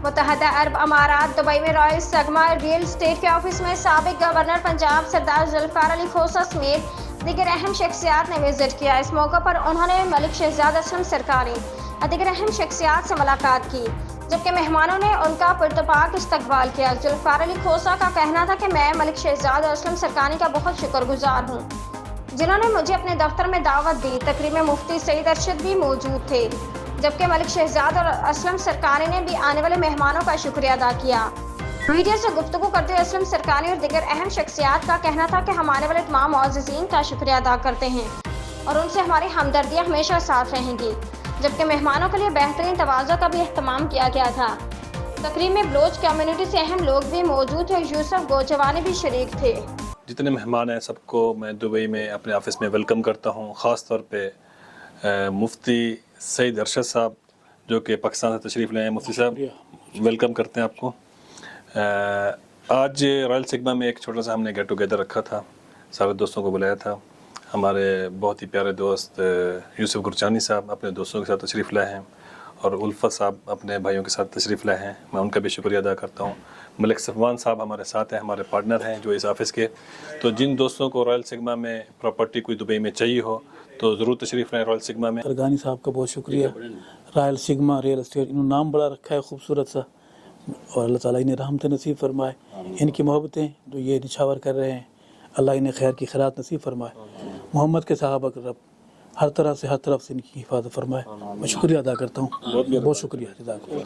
متحدہ عرب امارات دبئی میں رائل سگما ریئل اسٹیٹ کے آفس میں سابق گورنر پنجاب سردار ذوالفقار علی کھوسہ سمیت دیگر اہم شخصیات نے وزٹ کیا۔ اس موقع پر انہوں نے ملک شہزاد اسلم سرکاری اور دیگر اہم شخصیات سے ملاقات کی، جبکہ مہمانوں نے ان کا پرتپاک استقبال کیا۔ ذوالفقار علی کھوسہ کا کہنا تھا کہ میں ملک شہزاد اسلم سرکاری کا بہت شکر گزار ہوں، جنہوں نے مجھے اپنے دفتر میں دعوت دی۔ تقریب میں مفتی سعید ارشد بھی موجود تھے، جبکہ ملک شہزاد اور اسلم سرکاری نے بھی آنے والے مہمانوں کا شکریہ ادا کیا۔ میڈیا سے گفتگو کرتے ہوئے اسلم سرکاری اور دیگر اہم شخصیات کا کہنا تھا کہ ہم آنے والے تمام معززین کا شکریہ ادا کرتے ہیں اور ان سے ہماری ہمدردیاں ہمیشہ ساتھ رہیں گی، جبکہ مہمانوں کے لیے بہترین تواضع کا بھی اہتمام کیا گیا تھا۔ تقریب میں بلوچ کمیونٹی سے اہم لوگ بھی موجود تھے، یوسف گوجوانی بھی شریک تھے۔ جتنے مہمان ہیں سب کو میں دبئی میں اپنے آفس میں ویلکم کرتا ہوں، خاص طور پہ مفتی سعید ارشد صاحب جو کہ پاکستان سے تشریف لائے ہیں۔ مفتی صاحب ویلکم کرتے ہیں آپ کو۔ آج رائل سگما میں ایک چھوٹا سا ہم نے گیٹ ٹوگیدر رکھا تھا، سارے دوستوں کو بلایا تھا۔ ہمارے بہت ہی پیارے دوست یوسف گرچانی صاحب اپنے دوستوں کے ساتھ تشریف لائے ہیں اور الفت صاحب اپنے بھائیوں کے ساتھ تشریف لائے ہیں، میں ان کا بھی شکریہ ادا کرتا ہوں۔ ملک صفوان صاحب ہمارے ساتھ ہیں، ہمارے پارٹنر ہیں جو اس آفس کے۔ تو جن دوستوں کو رائل سگما میں پراپرٹی کوئی دبئی میں چاہیے ہو تو ضرور تشریف لائیں رائل سگما میں۔ سرگانی صاحب کا بہت شکریہ، رائل سگما ریئل اسٹیٹ، انہوں نے نام بڑا رکھا ہے خوبصورت سا، اور اللہ تعالیٰ انہیں رحمت نصیب فرمائے۔ ان کی محبتیں جو یہ نچھاور کر رہے ہیں، اللہ انہیں خیر کی خیرات نصیب فرمائے۔ محمد کے صحابہ کا رب ہر طرف سے ان کی حفاظت فرمائے۔ میں شکریہ ادا کرتا ہوں، بہت شکریہ جزاک اللہ۔